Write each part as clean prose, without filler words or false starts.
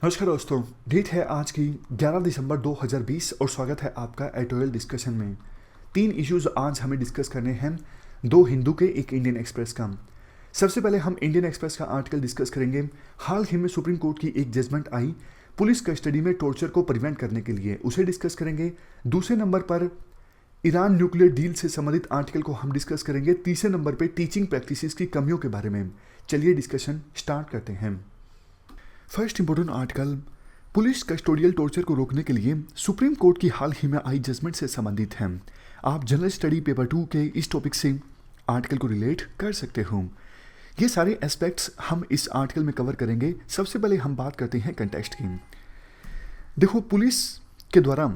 नमस्कार दोस्तों। डेट है आज की 11 दिसंबर 2020 और स्वागत है आपका एडिटोरियल डिस्कशन में। 3 इश्यूज आज हमें डिस्कस करने हैं, 2 हिंदू के, एक इंडियन एक्सप्रेस का। सबसे पहले हम इंडियन एक्सप्रेस का आर्टिकल डिस्कस करेंगे। हाल ही में सुप्रीम कोर्ट की एक जजमेंट आई पुलिस कस्टडी में टॉर्चर को प्रिवेंट करने के लिए, उसे डिस्कस करेंगे। दूसरे नंबर पर ईरान न्यूक्लियर डील से संबंधित आर्टिकल को हम डिस्कस करेंगे। तीसरे नंबर पर टीचिंग प्रैक्टिसेस की कमियों के बारे में। चलिए डिस्कशन स्टार्ट करते हैं। First important article, police custodial torture को रोकने के लिए सुप्रीम कोर्ट की हाल ही में आई जजमेंट से संबंधित है। आप जनरल स्टडी पेपर 2 के इस टॉपिक से आर्टिकल को रिलेट कर सकते हो। ये सारे एस्पेक्ट्स हम इस आर्टिकल में कवर करेंगे। सबसे पहले हम बात करते हैं कंटेक्स्ट की। देखो, पुलिस के द्वारा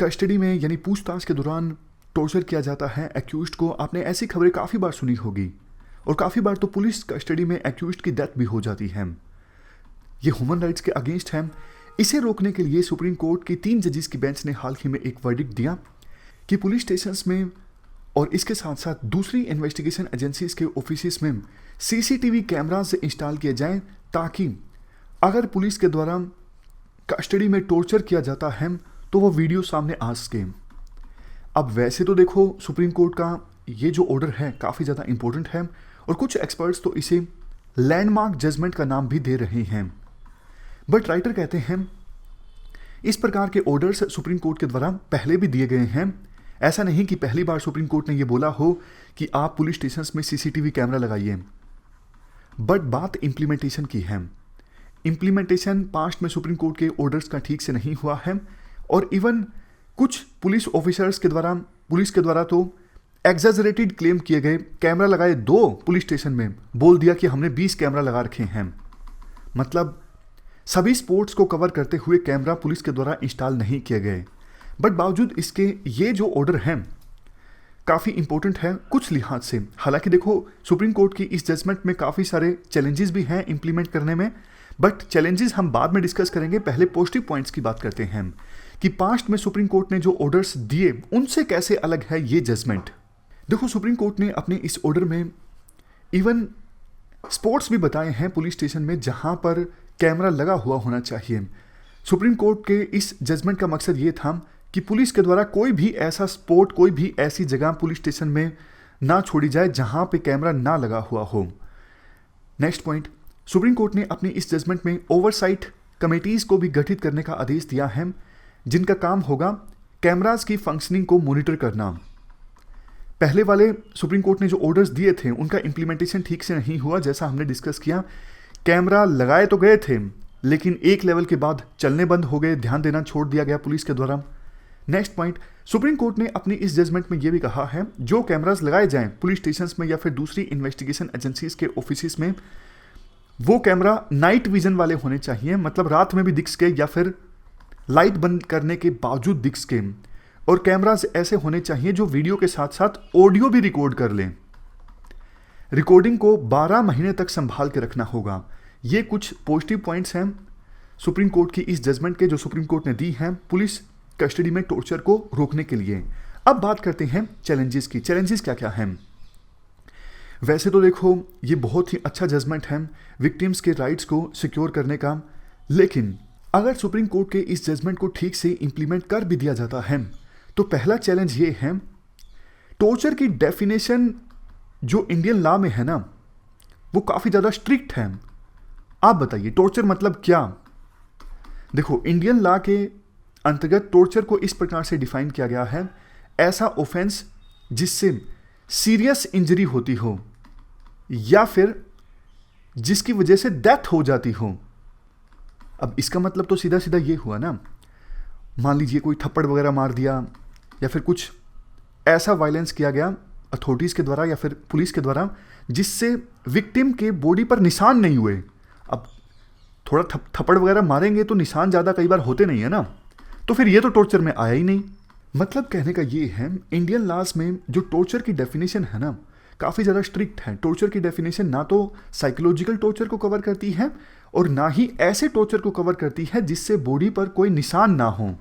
कस्टडी में यानी पूछताछ के दौरान टॉर्चर किया जाता है एक्यूज्ड को। आपने ऐसी खबरें काफ़ी बार सुनी होगी और काफ़ी बार तो पुलिस कस्टडी में एक्यूज्ड की डेथ भी हो जाती है। ये ह्यूमन राइट्स के अगेंस्ट है। इसे रोकने के लिए सुप्रीम कोर्ट की 3 जजेस की बेंच ने हाल ही में एक वर्डिक्ट दिया कि पुलिस स्टेशंस में और इसके साथ साथ दूसरी इन्वेस्टिगेशन एजेंसीज के ऑफिसेस में सीसीटीवी कैमरास इंस्टॉल किए जाएं, ताकि अगर पुलिस के द्वारा कस्टडी में टॉर्चर किया जाता है तो वो वीडियो सामने आ सके। अब वैसे तो देखो, सुप्रीम कोर्ट का ये जो ऑर्डर है काफ़ी ज़्यादा इंपॉर्टेंट है और कुछ एक्सपर्ट्स तो इसे लैंडमार्क जजमेंट का नाम भी दे रहे हैं। बट राइटर कहते हैं इस प्रकार के ऑर्डर्स सुप्रीम कोर्ट के द्वारा पहले भी दिए गए हैं। ऐसा नहीं कि पहली बार सुप्रीम कोर्ट ने यह बोला हो कि आप पुलिस स्टेशंस में सीसीटीवी कैमरा लगाइए। बट बात इम्प्लीमेंटेशन की है। इम्प्लीमेंटेशन पास्ट में सुप्रीम कोर्ट के ऑर्डर्स का ठीक से नहीं हुआ है और इवन कुछ पुलिस ऑफिसर्स के द्वारा, पुलिस के द्वारा तो एग्जैजरेटेड क्लेम किए गए। कैमरा लगाए 2 पुलिस स्टेशन में, बोल दिया कि हमने 20 कैमरा लगा रखे हैं। मतलब सभी स्पोर्ट्स को कवर करते हुए कैमरा पुलिस के द्वारा इंस्टॉल नहीं किए गए। बट बावजूद इसके ये जो ऑर्डर हैं काफ़ी इंपॉर्टेंट है कुछ लिहाज से। हालांकि देखो, सुप्रीम कोर्ट की इस जजमेंट में काफ़ी सारे चैलेंजेस भी हैं इंप्लीमेंट करने में, बट चैलेंजेस हम बाद में डिस्कस करेंगे। पहले पॉजिटिव पॉइंट्स की बात करते हैं कि पास्ट में सुप्रीम कोर्ट ने जो ऑर्डर्स दिए उनसे कैसे अलग है ये जजमेंट। देखो, सुप्रीम कोर्ट ने अपने इस ऑर्डर में इवन स्पॉट्स भी बताए हैं पुलिस स्टेशन में जहां पर कैमरा लगा हुआ होना चाहिए। सुप्रीम कोर्ट के इस जजमेंट का मकसद ये था कि पुलिस के द्वारा कोई भी ऐसा स्पॉट, कोई भी ऐसी जगह पुलिस स्टेशन में ना छोड़ी जाए जहां पे कैमरा ना लगा हुआ हो। नेक्स्ट पॉइंट, सुप्रीम कोर्ट ने अपनी इस जजमेंट में ओवरसाइट कमेटीज को भी गठित करने का आदेश दिया है, जिनका काम होगा कैमराज की फंक्शनिंग को मॉनिटर करना। पहले वाले सुप्रीम कोर्ट ने जो ऑर्डर्स दिए थे उनका इंप्लीमेंटेशन ठीक से नहीं हुआ। जैसा हमने डिस्कस किया, कैमरा लगाए तो गए थे लेकिन एक लेवल के बाद चलने बंद हो गए, ध्यान देना छोड़ दिया गया पुलिस के द्वारा। नेक्स्ट पॉइंट, सुप्रीम कोर्ट ने अपनी इस जजमेंट में यह भी कहा है जो कैमरास लगाए जाएं पुलिस स्टेशंस में या फिर दूसरी इन्वेस्टिगेशन एजेंसीज के ऑफिस में, वो कैमरा नाइट विजन वाले होने चाहिए। मतलब रात में भी दिख सके या फिर लाइट बंद करने के बावजूद दिख सके। और कैमरास ऐसे होने चाहिए जो वीडियो के साथ साथ ऑडियो भी रिकॉर्ड कर लें। रिकॉर्डिंग को 12 महीने तक संभाल के रखना होगा। ये कुछ पॉजिटिव पॉइंट्स हैं सुप्रीम कोर्ट की इस जजमेंट के, जो सुप्रीम कोर्ट ने दी हैं पुलिस कस्टडी में टॉर्चर को रोकने के लिए। अब बात करते हैं चैलेंजेस की। चैलेंजेस क्या क्या हैं? वैसे तो देखो, ये बहुत ही अच्छा जजमेंट है विक्टिम्स के राइट्स को सिक्योर करने का, लेकिन अगर सुप्रीम कोर्ट के इस जजमेंट को ठीक से इंप्लीमेंट कर भी दिया जाता है तो पहला चैलेंज ये है, टॉर्चर की डेफिनेशन जो इंडियन लॉ में है ना, वो काफ़ी ज़्यादा स्ट्रिक्ट है। आप बताइए टॉर्चर मतलब क्या? देखो, इंडियन लॉ के अंतर्गत टॉर्चर को इस प्रकार से डिफाइन किया गया है, ऐसा ऑफेंस जिससे सीरियस इंजरी होती हो या फिर जिसकी वजह से डेथ हो जाती हो। अब इसका मतलब तो सीधा सीधा ये हुआ ना, मान लीजिए कोई थप्पड़ वगैरह मार दिया या फिर कुछ ऐसा वायलेंस किया गया अथॉरिटीज़ के द्वारा या फिर पुलिस के द्वारा जिससे विक्टिम के बॉडी पर निशान नहीं हुए। अब थोड़ा थप्पड़ वगैरह मारेंगे तो निशान ज़्यादा कई बार होते नहीं है ना, तो फिर ये तो टॉर्चर में आया ही नहीं। मतलब कहने का ये है, इंडियन लॉज में जो टॉर्चर की डेफिनेशन है ना, काफ़ी ज़्यादा स्ट्रिक्ट है। टॉर्चर की डेफिनेशन ना तो साइकोलॉजिकल टॉर्चर को कवर करती है और ना ही ऐसे टॉर्चर को कवर करती है जिससे बॉडी पर कोई निशान ना हो।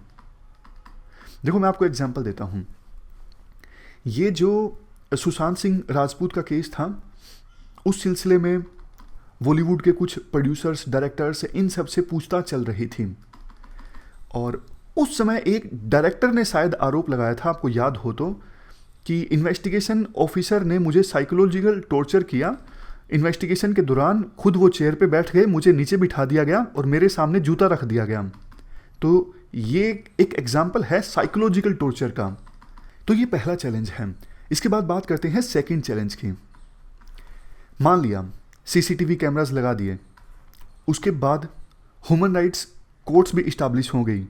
देखो, मैं आपको एग्जांपल देता हूं। ये जो सुशांत सिंह राजपूत का केस था, उस सिलसिले में बॉलीवुड के कुछ प्रोड्यूसर्स, डायरेक्टर्स, इन सब से पूछताछ चल रही थी। और उस समय एक डायरेक्टर ने शायद आरोप लगाया था, आपको याद हो तो, कि इन्वेस्टिगेशन ऑफिसर ने मुझे साइकोलॉजिकल टॉर्चर किया। इन्वेस्टिगेशन के दौरान खुद वो चेयर पे बैठ गए, मुझे नीचे बिठा दिया गया और मेरे सामने जूता रख दिया गया। तो ये एक एग्जाम्पल है साइकोलॉजिकल टॉर्चर का। तो ये पहला चैलेंज है। इसके बाद बात करते हैं सेकंड चैलेंज की। मान लिया सीसीटीवी कैमरास लगा दिए, उसके बाद ह्यूमन राइट्स कोर्ट्स भी इस्टेब्लिश हो गई,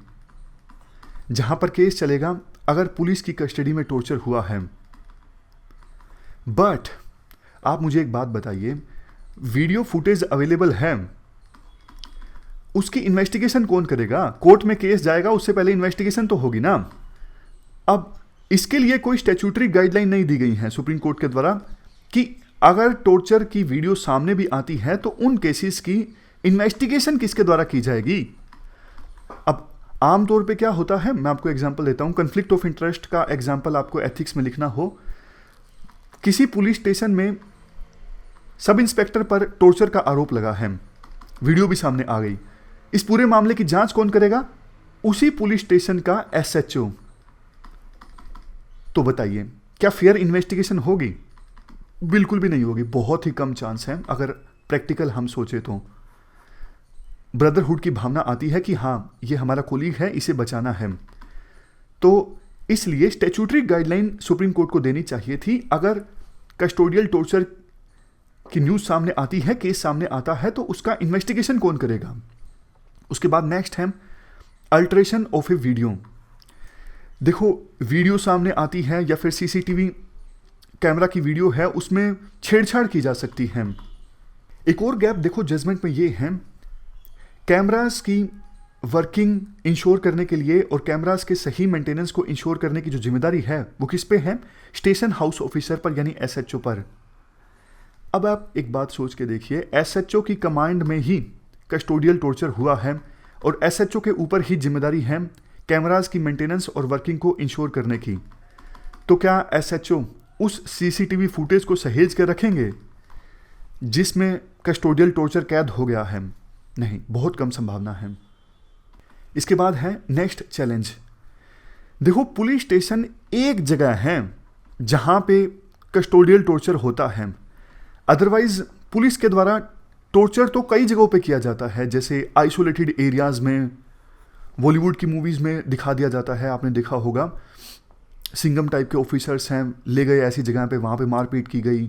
जहां पर केस चलेगा अगर पुलिस की कस्टडी में टॉर्चर हुआ है। बट आप मुझे एक बात बताइए, वीडियो फुटेज अवेलेबल है, उसकी इन्वेस्टिगेशन कौन करेगा? कोर्ट में केस जाएगा, उससे पहले इन्वेस्टिगेशन तो होगी ना। अब इसके लिए कोई स्टैट्यूटरी गाइडलाइन नहीं दी गई है सुप्रीम कोर्ट के द्वारा कि अगर टॉर्चर की वीडियो सामने भी आती है तो उन केसेस की इन्वेस्टिगेशन किसके द्वारा की जाएगी। अब आमतौर पे क्या होता है, मैं आपको एग्जांपल देता हूं। कन्फ्लिक्ट ऑफ इंटरेस्ट का एग्जांपल आपको एथिक्स में लिखना हो, किसी पुलिस स्टेशन में सब इंस्पेक्टर पर टॉर्चर का आरोप लगा है, वीडियो भी सामने आ गई। इस पूरे मामले की जांच कौन करेगा? उसी पुलिस स्टेशन का एसएचओ। तो बताइए, क्या फेयर इन्वेस्टिगेशन होगी? बिल्कुल भी नहीं होगी, बहुत ही कम चांस है। अगर प्रैक्टिकल हम सोचे तो ब्रदरहुड की भावना आती है कि हाँ, ये हमारा कोलीग है, इसे बचाना है। तो इसलिए स्टैट्यूटरी गाइडलाइन सुप्रीम कोर्ट को देनी चाहिए थी। अगर कस्टोडियल टॉर्चर की न्यूज सामने आती है, केस सामने आता है, तो उसका इन्वेस्टिगेशन कौन करेगा। उसके बाद नेक्स्ट है अल्टरेशन ऑफ ए वीडियो। देखो, वीडियो सामने आती है या फिर सीसीटीवी कैमरा की वीडियो है, उसमें छेड़छाड़ की जा सकती है। एक और गैप देखो जजमेंट में ये है, कैमरास की वर्किंग इंश्योर करने के लिए और कैमरास के सही मेंटेनेंस को इंश्योर करने की जो जिम्मेदारी है वो किस पे है? स्टेशन हाउस ऑफिसर पर, यानी एसएचओ पर। अब आप एक बात सोच के देखिए, एसएचओ की कमांड में ही कस्टोडियल टॉर्चर हुआ है और एसएचओ के ऊपर ही जिम्मेदारी है कैमरास की मेंटेनेंस और वर्किंग को इंश्योर करने की। तो क्या एसएचओ उस सीसीटीवी फुटेज को सहेज कर रखेंगे जिसमें कस्टोडियल टॉर्चर कैद हो गया है? नहीं, बहुत कम संभावना है। इसके बाद है नेक्स्ट चैलेंज। देखो, पुलिस स्टेशन एक जगह है जहां पे कस्टोडियल टॉर्चर होता है, अदरवाइज पुलिस के द्वारा टॉर्चर तो कई जगहों पे किया जाता है, जैसे आइसोलेटेड एरियाज में, बॉलीवुड की मूवीज में दिखा दिया जाता है। आपने देखा होगा, सिंघम टाइप के ऑफिसर्स हैं, ले गए ऐसी जगह पे, वहाँ पे मारपीट की गई।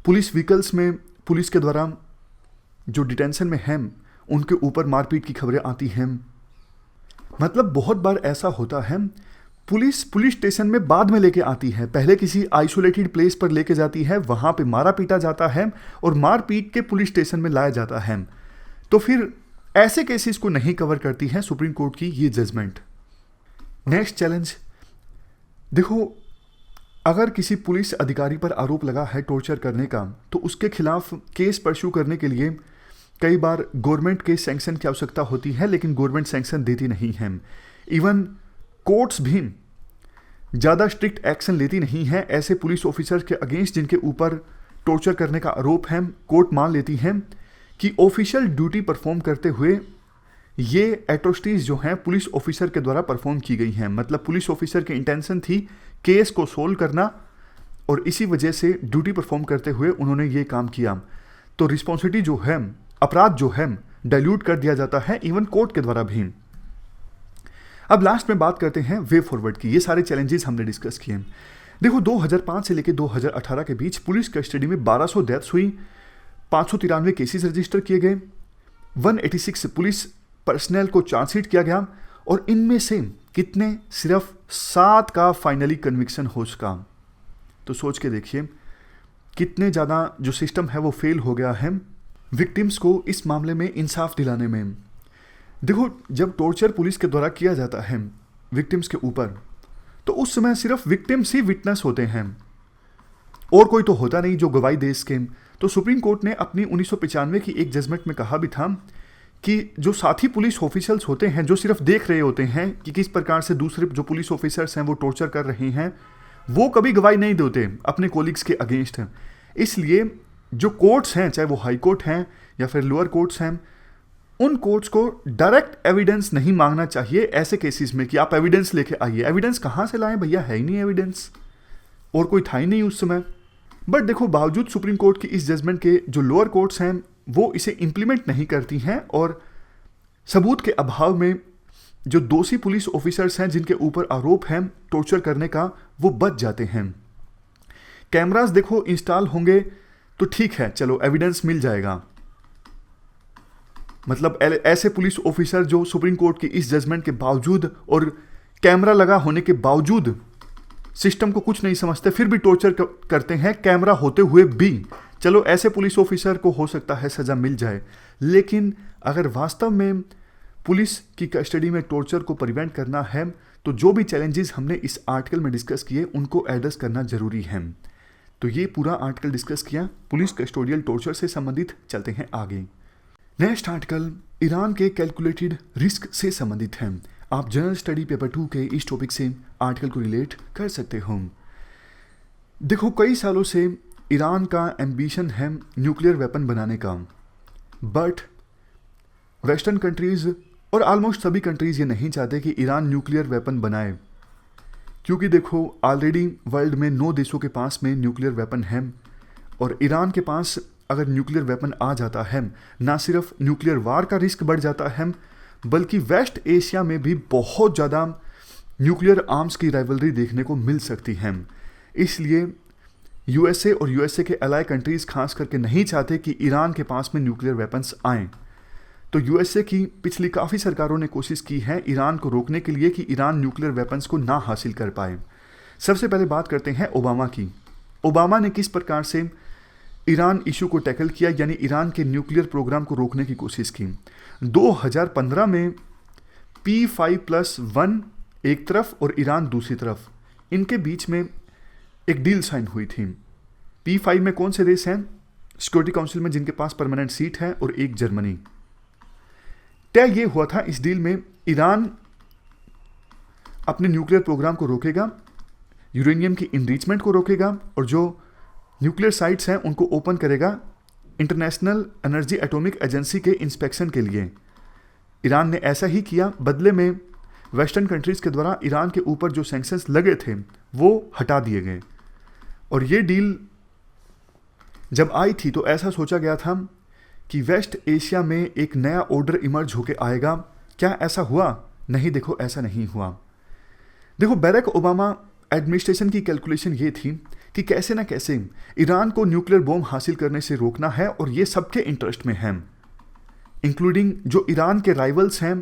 पुलिस व्हीकल्स में पुलिस के द्वारा जो डिटेंशन में हैं उनके ऊपर मारपीट की खबरें आती हैं। मतलब बहुत बार ऐसा होता है, पुलिस स्टेशन में बाद में लेके आती है, पहले किसी आइसोलेटेड प्लेस पर लेके जाती है, वहाँ पे मारा पीटा जाता है और मार पीट के पुलिस स्टेशन में लाया जाता है। तो फिर ऐसे केसेस को नहीं कवर करती है सुप्रीम कोर्ट की ये जजमेंट। नेक्स्ट चैलेंज, देखो, अगर किसी पुलिस अधिकारी पर आरोप लगा है टॉर्चर करने का, तो उसके खिलाफ केस परस्यू करने के लिए कई बार गवर्नमेंट के सैंक्शन की आवश्यकता होती है, लेकिन गवर्नमेंट सैंक्शन देती नहीं है। इवन कोर्ट्स भी ज़्यादा स्ट्रिक्ट एक्शन लेती नहीं है ऐसे पुलिस ऑफिसर्स के अगेंस्ट जिनके ऊपर टॉर्चर करने का आरोप है। कोर्ट मान लेती है कि ऑफिशियल ड्यूटी परफॉर्म करते हुए ये एट्रोसिटीज जो हैं पुलिस ऑफिसर के द्वारा परफॉर्म की गई हैं। मतलब पुलिस ऑफिसर की इंटेंशन थी केस को सोल्व करना और इसी वजह से ड्यूटी परफॉर्म करते हुए उन्होंने ये काम किया। तो रिस्पॉन्सिबिलिटी जो है, अपराध जो है, डाइल्यूट कर दिया जाता है इवन कोर्ट के द्वारा भी। अब लास्ट में बात करते हैं वे फॉरवर्ड की। ये सारे चैलेंजेस हमने डिस्कस किए। देखो, 2005 से लेकर 2018 के बीच पुलिस कस्टडी में 1200 डेथ्स हुई, 593 केसेस रजिस्टर किए गए, 186 पुलिस पर्सनल को चार्जशीट किया गया और इनमें से कितने? सिर्फ 7 का फाइनली कन्विक्शन हो सका। तो सोच के देखिए कितने ज़्यादा जो सिस्टम है वो फेल हो गया है विक्टिम्स को इस मामले में इंसाफ दिलाने में। देखो, जब टॉर्चर पुलिस के द्वारा किया जाता है विक्टिम्स के ऊपर, तो उस समय सिर्फ विक्टिम्स ही विटनेस होते हैं और कोई तो होता नहीं जो गवाही दे इसके। तो सुप्रीम कोर्ट ने अपनी 1995 की एक जजमेंट में कहा भी था कि जो साथी पुलिस ऑफिसर्स होते हैं, जो सिर्फ देख रहे होते हैं कि किस प्रकार से दूसरे जो पुलिस ऑफिसर्स हैं वो टॉर्चर कर रहे हैं, वो कभी गवाही नहीं देते अपने कोलिग्स के अगेंस्ट। इसलिए जो कोर्ट्स हैं, चाहे वो हाई कोर्ट हैं या फिर लोअर कोर्ट्स हैं, उन कोर्ट्स को डायरेक्ट एविडेंस नहीं मांगना चाहिए ऐसे केसेस में कि आप एविडेंस लेके आइए। एविडेंस कहाँ से लाएं भैया, है ही नहीं एविडेंस, और कोई था ही नहीं उस समय। बट देखो, बावजूद सुप्रीम कोर्ट की इस जजमेंट के जो लोअर कोर्ट्स हैं वो इसे इंप्लीमेंट नहीं करती हैं, और सबूत के अभाव में जो दोषी पुलिस ऑफिसर्स हैं जिनके ऊपर आरोप है टॉर्चर करने का, वो बच जाते हैं। कैमरास देखो इंस्टॉल होंगे तो ठीक है, चलो एविडेंस मिल जाएगा। मतलब ऐसे पुलिस ऑफिसर जो सुप्रीम कोर्ट की इस जजमेंट के बावजूद और कैमरा लगा होने के बावजूद सिस्टम को कुछ नहीं समझते, फिर भी टॉर्चर करते हैं कैमरा होते हुए भी, चलो ऐसे पुलिस ऑफिसर को हो सकता है सजा मिल जाए। लेकिन अगर वास्तव में पुलिस की कस्टडी में टॉर्चर को प्रिवेंट करना है तो जो भी चैलेंजेस हमने इस आर्टिकल में डिस्कस किए उनको एड्रेस करना जरूरी है। तो ये पूरा आर्टिकल डिस्कस किया पुलिस कस्टोडियल टॉर्चर से संबंधित। चलते हैं आगे। नेक्स्ट आर्टिकल ईरान के कैलकुलेटेड रिस्क से संबंधित है। आप जनरल स्टडी पेपर 2 के इस टॉपिक से आर्टिकल को रिलेट कर सकते हो। देखो, कई सालों से ईरान का एम्बिशन है न्यूक्लियर वेपन बनाने का, बट वेस्टर्न कंट्रीज और ऑलमोस्ट सभी कंट्रीज ये नहीं चाहते कि ईरान न्यूक्लियर वेपन बनाए, क्योंकि देखो ऑलरेडी वर्ल्ड में 9 देशों के पास में न्यूक्लियर वेपन है, और ईरान के पास अगर न्यूक्लियर वेपन आ जाता है, ना सिर्फ न्यूक्लियर वार का रिस्क बढ़ जाता है, बल्कि वेस्ट एशिया में भी बहुत ज़्यादा न्यूक्लियर आर्म्स की राइवलरी देखने को मिल सकती है। इसलिए यूएसए और यूएसए के अलाइ कंट्रीज़ खास करके नहीं चाहते कि ईरान के पास में न्यूक्लियर वेपन्स आएँ। तो यूएसए की पिछली काफ़ी सरकारों ने कोशिश की है ईरान को रोकने के लिए कि ईरान न्यूक्लियर वेपन्स को ना हासिल कर पाए। सबसे पहले बात करते हैं ओबामा की। ओबामा ने किस प्रकार से ईरान इशू को टैकल किया, यानी ईरान के न्यूक्लियर प्रोग्राम को रोकने की कोशिश की। 2015 में P5+1 एक तरफ और ईरान दूसरी तरफ, इनके बीच में एक डील साइन हुई थी। P5 में कौन से देश हैं सिक्योरिटी काउंसिल में जिनके पास परमानेंट सीट है, और एक जर्मनी। तय ये हुआ था इस डील में ईरान अपने न्यूक्लियर प्रोग्राम को रोकेगा, यूरेनियम की इनरिचमेंट को रोकेगा, और जो न्यूक्लियर साइट्स हैं उनको ओपन करेगा इंटरनेशनल एनर्जी एटॉमिक एजेंसी के इंस्पेक्शन के लिए। ईरान ने ऐसा ही किया। बदले में वेस्टर्न कंट्रीज़ के द्वारा ईरान के ऊपर जो सैंक्शंस लगे थे वो हटा दिए गए। और ये डील जब आई थी तो ऐसा सोचा गया था कि वेस्ट एशिया में एक नया ऑर्डर इमर्ज होकर आएगा। क्या ऐसा हुआ? नहीं, देखो ऐसा नहीं हुआ। देखो, बैरक ओबामा एडमिनिस्ट्रेशन की कैलकुलेशन ये थी कि कैसे ना कैसे ईरान को न्यूक्लियर बॉम्ब हासिल करने से रोकना है, और ये सबके इंटरेस्ट में है, इंक्लूडिंग जो ईरान के राइवल्स हैं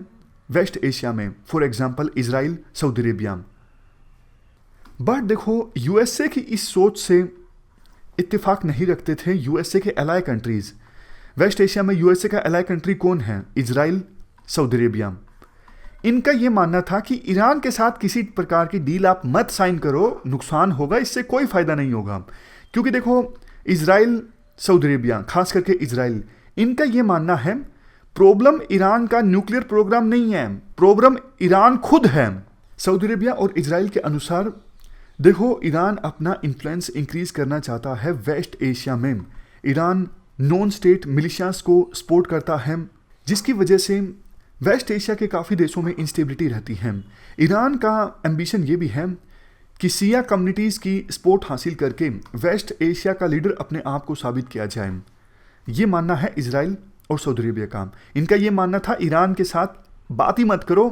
वेस्ट एशिया में, for example Israel, Saudi Arabia. But देखो, यूएसए की इस सोच से इत्तेफाक नहीं रखते थे यूएसए के अलाइ कंट्रीज। वेस्ट एशिया में यूएसए का अलाइ कंट्री कौन है? Israel, Saudi Arabia. इनका यह मानना था कि ईरान के साथ किसी प्रकार की डील आप मत साइन करो, नुकसान होगा, इससे कोई फायदा नहीं होगा। क्योंकि देखो, इजराइल, सऊदी अरेबिया, खास करके इजराइल, इनका यह मानना है प्रॉब्लम ईरान का न्यूक्लियर प्रोग्राम नहीं है, प्रॉब्लम ईरान खुद है। सऊदी अरेबिया और इजराइल के अनुसार देखो, ईरान अपना इन्फ्लुएंस इंक्रीज करना चाहता है वेस्ट एशिया में। ईरान नॉन स्टेट मिलिशियास को सपोर्ट करता है, जिसकी वजह से वेस्ट एशिया के काफ़ी देशों में इंस्टेबिलिटी रहती है। ईरान का एम्बिशन ये भी है कि शिया कम्युनिटीज़ की सपोर्ट हासिल करके वेस्ट एशिया का लीडर अपने आप को साबित किया जाए। ये मानना है इजराइल और सऊदी अरेबिया का। इनका ये मानना था ईरान के साथ बात ही मत करो,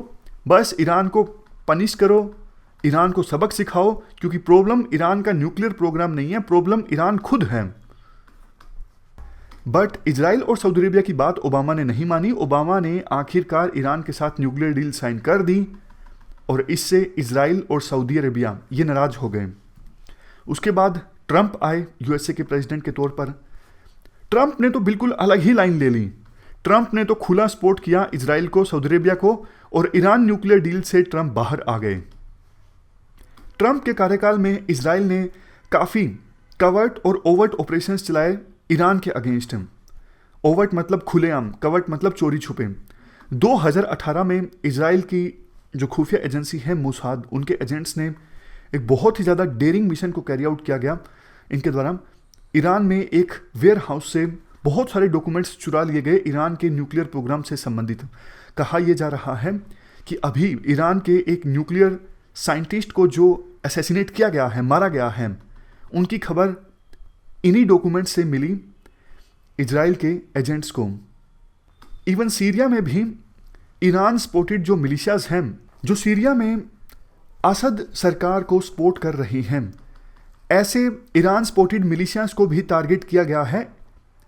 बस ईरान को पनिश करो, ईरान को सबक सिखाओ, क्योंकि प्रॉब्लम ईरान का न्यूक्लियर प्रोग्राम नहीं है, प्रॉब्लम ईरान खुद है। बट इजराइल और सऊदी अरेबिया की बात ओबामा ने नहीं मानी। ओबामा ने आखिरकार ईरान के साथ न्यूक्लियर डील साइन कर दी, और इससे इजराइल और सऊदी अरेबिया ये नाराज हो गए। उसके बाद ट्रंप आए यूएसए के प्रेसिडेंट के तौर पर। ट्रंप ने तो बिल्कुल अलग ही लाइन ले ली। ट्रंप ने तो खुला सपोर्ट किया इजराइल को, सऊदी अरेबिया को, और ईरान न्यूक्लियर डील से ट्रंप बाहर आ गए। ट्रंप के कार्यकाल में इजराइल ने काफ़ी कवर्ट और ओवर्ट ऑपरेशंस चलाए ईरान के अगेंस्ट। ओवर्ट मतलब खुलेआम, कवर्ट मतलब चोरी छुपे। 2018 में इजराइल की जो खुफिया एजेंसी है मोसाद, उनके एजेंट्स ने एक बहुत ही ज़्यादा डेयरिंग मिशन को कैरी आउट किया गया इनके द्वारा। ईरान में एक वेयर हाउस से बहुत सारे डॉक्यूमेंट्स चुरा लिए गए ईरान के न्यूक्लियर प्रोग्राम से संबंधित। कहा यह जा रहा है कि अभी ईरान के एक न्यूक्लियर साइंटिस्ट को जो असैसिनेट किया गया है, मारा गया है, उनकी खबर इन्हीं डॉक्यूमेंट से मिली इजराइल के एजेंट्स को। इवन सीरिया में भी ईरान सपोर्टेड जो मिलिशियाज हैं, जो सीरिया में असद सरकार को सपोर्ट कर रही हैं, ऐसे ईरान सपोर्टेड मिलिशियाज को भी टारगेट किया गया है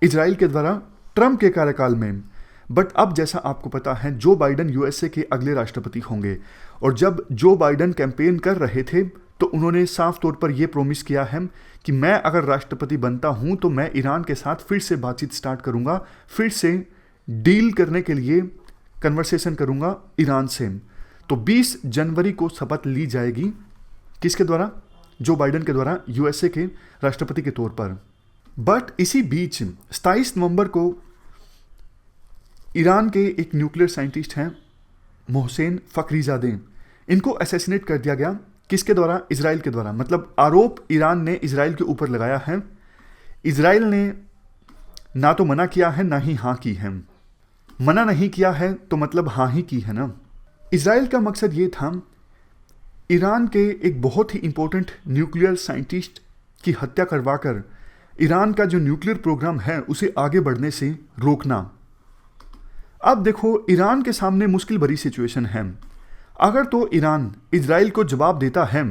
इजराइल के द्वारा ट्रंप के कार्यकाल में। बट अब जैसा आपको पता है, जो बाइडन यूएसए के अगले राष्ट्रपति होंगे, और जब जो बाइडन कैंपेन कर रहे थे तो उन्होंने साफ तौर पर यह प्रॉमिस किया है कि मैं अगर राष्ट्रपति बनता हूं तो मैं ईरान के साथ फिर से बातचीत स्टार्ट करूंगा, फिर से डील करने के लिए कन्वर्सेशन करूंगा ईरान से। तो 20 जनवरी को शपथ ली जाएगी, किसके द्वारा? जो बाइडन के द्वारा, यूएसए के राष्ट्रपति के तौर पर। बट इसी बीच 27 नवंबर को ईरान के एक न्यूक्लियर साइंटिस्ट हैं मोहसेन फखरीजादे, इनको असैसिनेट कर दिया गया। किसके द्वारा? इजराइल के द्वारा। मतलब आरोप ईरान ने इजराइल के ऊपर लगाया है। इजराइल ने ना तो मना किया है, ना ही हाँ की है। मना नहीं किया है तो मतलब हाँ ही की है ना। इजराइल का मकसद ये था ईरान के एक बहुत ही इंपॉर्टेंट न्यूक्लियर साइंटिस्ट की हत्या करवाकर ईरान का जो न्यूक्लियर प्रोग्राम है उसे आगे बढ़ने से रोकना। अब देखो, ईरान के सामने मुश्किल भरी सिचुएशन है। अगर तो ईरान इजराइल को जवाब देता है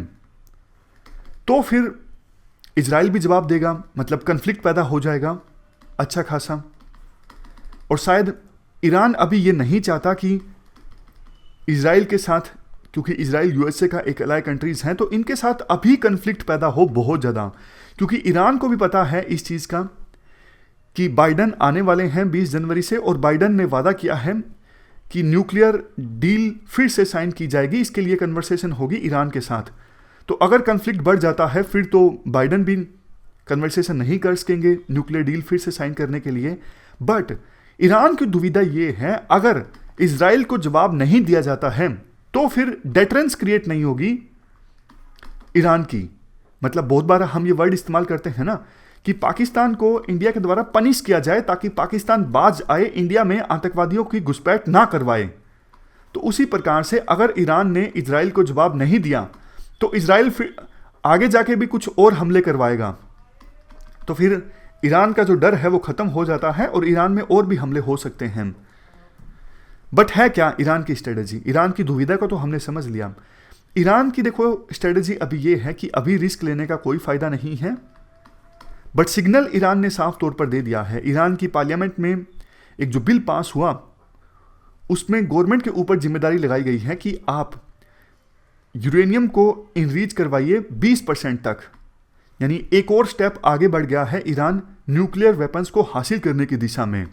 तो फिर इजराइल भी जवाब देगा, मतलब कन्फ्लिक्ट पैदा हो जाएगा अच्छा खासा। और शायद ईरान अभी ये नहीं चाहता कि इजराइल के साथ, क्योंकि इजराइल यूएसए का एक अलाइ कंट्रीज हैं, तो इनके साथ अभी कन्फ्लिक्ट पैदा हो बहुत ज़्यादा, क्योंकि ईरान को भी पता है इस चीज़ का कि बाइडन आने वाले हैं 20 जनवरी से, और बाइडन ने वादा किया है कि न्यूक्लियर डील फिर से साइन की जाएगी, इसके लिए कन्वर्सेशन होगी ईरान के साथ। तो अगर कन्फ्लिक्ट बढ़ जाता है फिर तो बाइडन भी कन्वर्सेशन नहीं कर सकेंगे न्यूक्लियर डील फिर से साइन करने के लिए। बट ईरान की दुविधा ये है, अगर इजराइल को जवाब नहीं दिया जाता है तो फिर डेटरेंस क्रिएट नहीं होगी ईरान की। मतलब बहुत बार हम ये वर्ड इस्तेमाल करते हैं ना कि पाकिस्तान को इंडिया के द्वारा पनिश किया जाए ताकि पाकिस्तान बाज आए, इंडिया में आतंकवादियों की घुसपैठ ना करवाए। तो उसी प्रकार से अगर ईरान ने इजराइल को जवाब नहीं दिया तो इजराइल फिर आगे जाके भी कुछ और हमले करवाएगा। तो फिर ईरान का जो डर है वो खत्म हो जाता है और ईरान में और भी हमले हो सकते हैं। बट है क्या ईरान की स्ट्रेटजी? ईरान की दुविधा को तो हमने समझ लिया। ईरान की देखो स्ट्रेटजी अभी ये है कि अभी रिस्क लेने का कोई फायदा नहीं है, बट सिग्नल ईरान ने साफ तौर पर दे दिया है। ईरान की पार्लियामेंट में एक जो बिल पास हुआ उसमें गवर्नमेंट के ऊपर जिम्मेदारी लगाई गई है कि आप यूरेनियम को इनरीच करवाइए 20% तक। यानी एक और स्टेप आगे बढ़ गया है ईरान न्यूक्लियर वेपन्स को हासिल करने की दिशा में।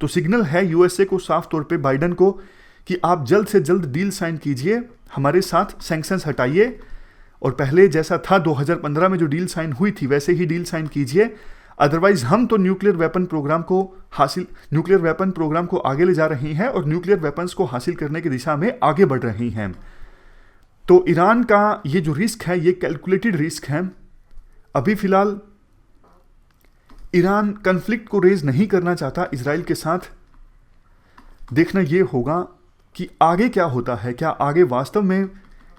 तो सिग्नल है यूएसए को साफ तौर पे, बाइडन को, कि आप जल्द से जल्द डील साइन कीजिए, हमारे साथ सैंक्शंस हटाइए, और पहले जैसा था 2015 में जो डील साइन हुई थी वैसे ही डील साइन कीजिए। अदरवाइज हम तो न्यूक्लियर वेपन प्रोग्राम को आगे ले जा रही हैं और न्यूक्लियर वेपन्स को हासिल करने की दिशा में आगे बढ़ रही हैं। तो ईरान का ये जो रिस्क है ये कैलकुलेटेड रिस्क है। अभी फिलहाल ईरान कन्फ्लिक्ट को रेज नहीं करना चाहता इजराइल के साथ। देखना ये होगा कि आगे क्या होता है, क्या आगे वास्तव में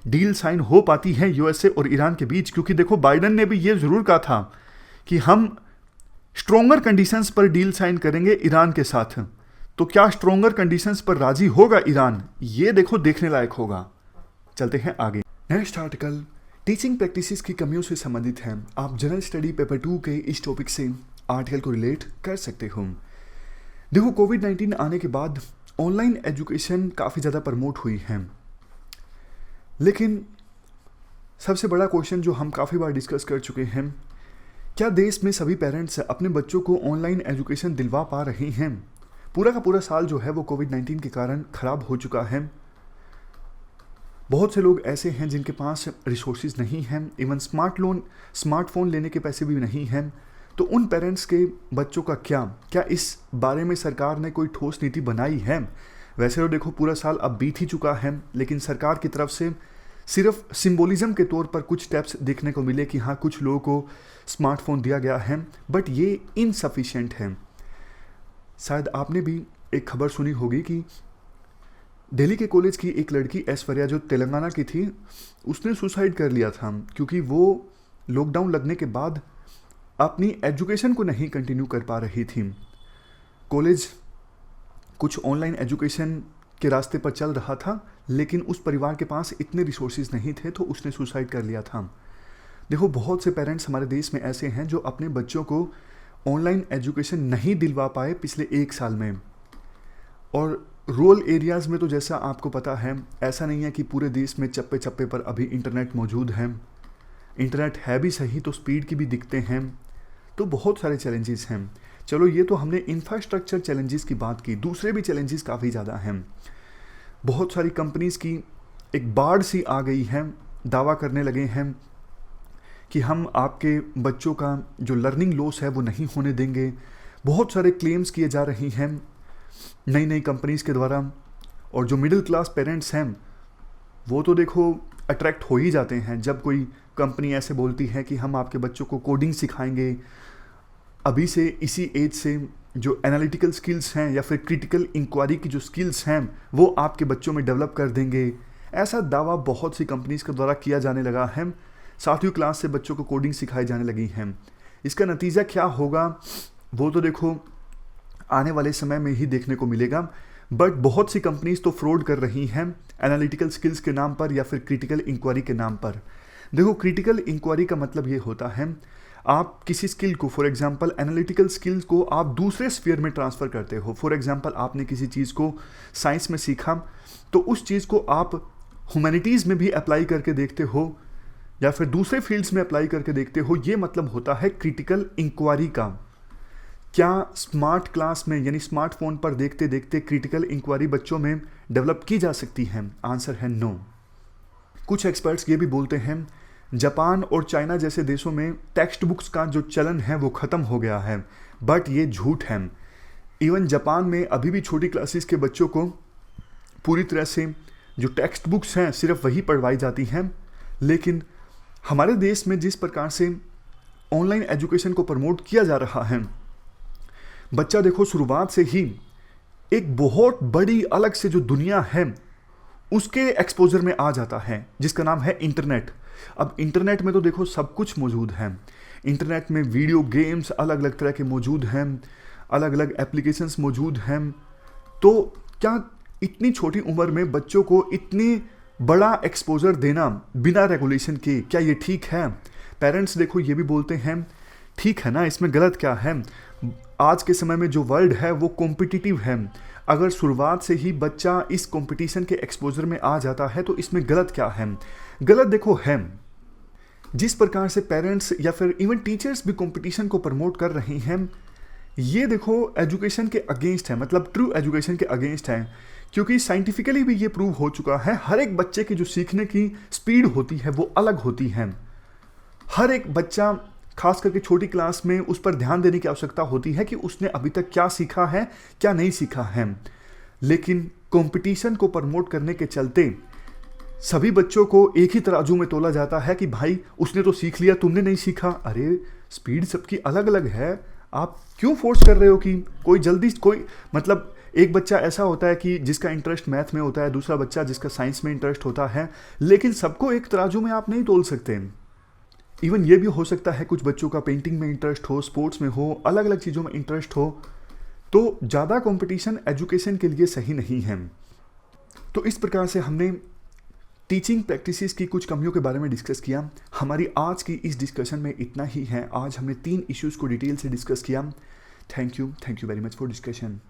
डील साइन हो पाती है यूएसए और ईरान के बीच। क्योंकि देखो, बाइडन ने भी ये जरूर कहा था कि हम स्ट्रोंगर कंडीशंस पर डील साइन करेंगे ईरान के साथ। तो क्या स्ट्रोंगर कंडीशंस पर राजी होगा ईरान? ये देखो देखने लायक होगा। चलते हैं आगे। नेक्स्ट आर्टिकल टीचिंग प्रैक्टिसेस की कमियों से संबंधित है। आप जनरल स्टडी पेपर 2 के इस टॉपिक से आर्टिकल को रिलेट कर सकते हो। देखो, कोविड-19 आने के बाद ऑनलाइन एजुकेशन काफ़ी ज़्यादा प्रमोट हुई है, लेकिन सबसे बड़ा क्वेश्चन जो हम काफ़ी बार डिस्कस कर चुके हैं, क्या देश में सभी पेरेंट्स अपने बच्चों को ऑनलाइन एजुकेशन दिलवा पा रहे हैं? पूरा का पूरा साल जो है वो कोविड-19 के कारण ख़राब हो चुका है। बहुत से लोग ऐसे हैं जिनके पास रिसोर्सेज नहीं हैं, इवन स्मार्टफोन लेने के पैसे भी नहीं हैं। तो उन पेरेंट्स के बच्चों का क्या इस बारे में सरकार ने कोई ठोस नीति बनाई है? वैसे तो देखो, पूरा साल अब बीत ही चुका है, लेकिन सरकार की तरफ से सिर्फ सिंबोलिज्म के तौर पर कुछ स्टेप्स देखने को मिले कि हाँ कुछ लोगों को स्मार्टफोन दिया गया है, बट ये इनसफिशिएंट है। शायद आपने भी एक खबर सुनी होगी कि दिल्ली के कॉलेज की एक लड़की ऐश्वर्या जो तेलंगाना की थी, उसने सुसाइड कर लिया था क्योंकि वो लॉकडाउन लगने के बाद अपनी एजुकेशन को नहीं कंटिन्यू कर पा रही थी। कॉलेज कुछ ऑनलाइन एजुकेशन के रास्ते पर चल रहा था, लेकिन उस परिवार के पास इतने रिसोर्सेज नहीं थे, तो उसने सुसाइड कर लिया था। देखो, बहुत से पेरेंट्स हमारे देश में ऐसे हैं जो अपने बच्चों को ऑनलाइन एजुकेशन नहीं दिलवा पाए पिछले 1 साल में। और रूरल एरियाज़ में तो जैसा आपको पता है, ऐसा नहीं है कि पूरे देश में चप्पे चप्पे पर अभी इंटरनेट मौजूद है। इंटरनेट है भी सही तो स्पीड की भी दिक्कतें हैं, तो बहुत सारे चैलेंजेस हैं। चलो, ये तो हमने इंफ्रास्ट्रक्चर चैलेंजेस की बात की, दूसरे भी चैलेंजेस काफ़ी ज़्यादा हैं। बहुत सारी कंपनीज़ की एक बाढ़ सी आ गई है, दावा करने लगे हैं कि हम आपके बच्चों का जो लर्निंग लॉस है वो नहीं होने देंगे। बहुत सारे क्लेम्स किए जा रही हैं नई नई कंपनीज़ के द्वारा, और जो मिडिल क्लास पेरेंट्स हैं वो तो देखो अट्रैक्ट हो ही जाते हैं जब कोई कंपनी ऐसे बोलती है कि हम आपके बच्चों को कोडिंग सिखाएंगे अभी से, इसी एज से जो एनालिटिकल स्किल्स हैं या फिर क्रिटिकल इंक्वायरी की जो स्किल्स हैं वो आपके बच्चों में डेवलप कर देंगे। ऐसा दावा बहुत सी कंपनीज़ के द्वारा किया जाने लगा है। 7वीं क्लास से बच्चों को कोडिंग सिखाई जाने लगी हैं। इसका नतीजा क्या होगा वो तो देखो आने वाले समय में ही देखने को मिलेगा, बट बहुत सी कंपनीज तो फ्रॉड कर रही हैं एनालिटिकल स्किल्स के नाम पर या फिर क्रिटिकल इंक्वायरी के नाम पर। देखो, क्रिटिकल इंक्वायरी का मतलब ये होता है आप किसी स्किल को, फॉर एग्जांपल एनालिटिकल स्किल्स को आप दूसरे स्फीयर में ट्रांसफ़र करते हो। फॉर एग्जांपल आपने किसी चीज़ को साइंस में सीखा तो उस चीज़ को आप ह्यूमैनिटीज़ में भी अप्लाई करके देखते हो या फिर दूसरे फील्ड्स में अप्लाई करके देखते हो। ये मतलब होता है क्रिटिकल इंक्वायरी का। क्या स्मार्ट क्लास में यानी स्मार्टफोन पर देखते देखते क्रिटिकल इंक्वायरी बच्चों में डेवलप की जा सकती है? आंसर है नो। कुछ एक्सपर्ट्स ये भी बोलते हैं जापान और चाइना जैसे देशों में टेक्स्ट बुक्स का जो चलन है वो ख़त्म हो गया है, बट ये झूठ है। इवन जापान में अभी भी छोटी क्लासेस के बच्चों को पूरी तरह से जो टेक्स्ट बुक्स हैं सिर्फ वही पढ़वाई जाती हैं। लेकिन हमारे देश में जिस प्रकार से ऑनलाइन एजुकेशन को प्रमोट किया जा रहा है, बच्चा देखो शुरुआत से ही एक बहुत बड़ी अलग से जो दुनिया है उसके एक्सपोजर में आ जाता है, जिसका नाम है इंटरनेट। अब इंटरनेट में तो देखो सब कुछ मौजूद है। इंटरनेट में वीडियो गेम्स अलग अलग तरह के मौजूद हैं, अलग अलग एप्लीकेशंस मौजूद हैं। तो क्या इतनी छोटी उम्र में बच्चों को इतनी बड़ा एक्सपोजर देना बिना रेगुलेशन के, क्या ये ठीक है? पेरेंट्स देखो ये भी बोलते हैं ठीक है ना, इसमें गलत क्या है? आज के समय में जो वर्ल्ड है वो कॉम्पिटिटिव है। अगर शुरुआत से ही बच्चा इस कंपटीशन के एक्सपोजर में आ जाता है तो इसमें गलत क्या है? गलत देखो है जिस प्रकार से पेरेंट्स या फिर इवन टीचर्स भी कंपटीशन को प्रमोट कर रही हैं, ये देखो एजुकेशन के अगेंस्ट है, मतलब ट्रू एजुकेशन के अगेंस्ट है। क्योंकि साइंटिफिकली भी ये प्रूव हो चुका है, हर एक बच्चे की जो सीखने की स्पीड होती है वो अलग होती है। हर एक बच्चा खास करके छोटी क्लास में उस पर ध्यान देने की आवश्यकता होती है कि उसने अभी तक क्या सीखा है, क्या नहीं सीखा है। लेकिन कंपटीशन को प्रमोट करने के चलते सभी बच्चों को एक ही तराजू में तोला जाता है कि भाई उसने तो सीख लिया, तुमने नहीं सीखा। अरे स्पीड सबकी अलग अलग है, आप क्यों फोर्स कर रहे हो कि कोई मतलब एक बच्चा ऐसा होता है कि जिसका इंटरेस्ट मैथ में होता है, दूसरा बच्चा जिसका साइंस में इंटरेस्ट होता है, लेकिन सबको एक तराजू में आप नहीं तोल सकते। इवन ये भी हो सकता है कुछ बच्चों का पेंटिंग में इंटरेस्ट हो, स्पोर्ट्स में हो, अलग अलग चीज़ों में इंटरेस्ट हो। तो ज़्यादा कंपटीशन एजुकेशन के लिए सही नहीं है। तो इस प्रकार से हमने टीचिंग प्रैक्टिसेस की कुछ कमियों के बारे में डिस्कस किया। हमारी आज की इस डिस्कशन में इतना ही है। आज हमने 3 इश्यूज़ को डिटेल से डिस्कस किया। Thank you very much for discussion.